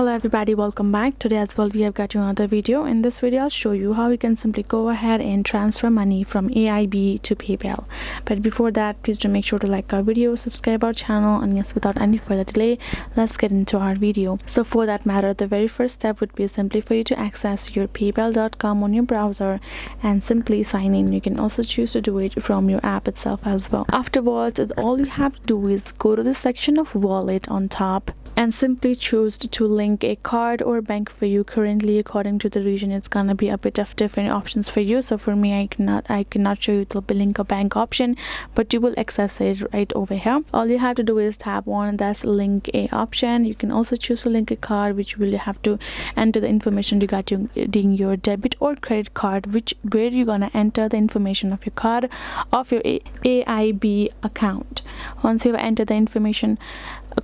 Hello everybody, welcome back. Today as well we have got you another video. In this video I'll show you how you can simply go ahead and transfer money from AIB to PayPal. But before that, please do make sure to like our video, subscribe our channel, and yes, without any further delay, let's get into our video. So for that matter, the very first step would be simply for you to access your paypal.com on your browser and simply sign in. You can also choose to do it from your app itself as well. Afterwards, all you have to do is go to the section of wallet on top and simply choose to link a card or bank for you. Currently, according to the region, it's gonna be a bit of different options for you. So for me, I cannot show you the link a bank option, but you will access it right over here. All you have to do is tap on that's link a option. You can also choose to link a card, which will have to enter the information regarding your debit or credit card, where you're gonna enter the information of your card of your AIB account. Once you've entered the information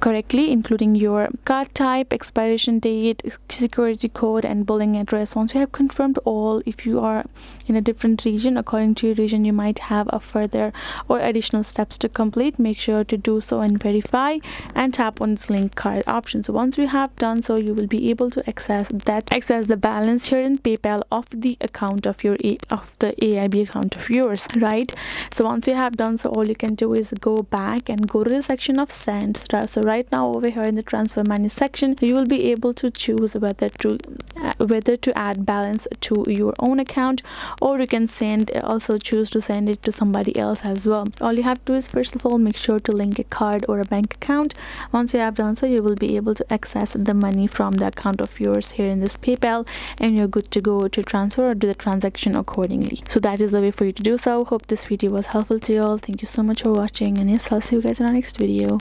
correctly, including your card type, expiration date, security code, and billing address, once you have confirmed all, if you are in a different region, according to your region, you might have a further or additional steps to complete. Make sure to do so and verify, and tap on this link card option. So once you have done so, you will be able to access the balance here in PayPal of the account of your the AIB account of yours, right? So once you have done so, all you can do is go back and go to the section of send. So right now over here in the transfer money section, you will be able to choose whether to add balance to your own account, or you can also choose to send it to somebody else as well. All you have to do is, first of all, make sure to link a card or a bank account. Once you have done so, you will be able to access the money from the account of yours here in this PayPal, and you're good to go to transfer or do the transaction accordingly. So that is the way for you to do so. Hope this video was helpful to you all. Thank you so much for watching, and yes, I'll see you guys in our next video.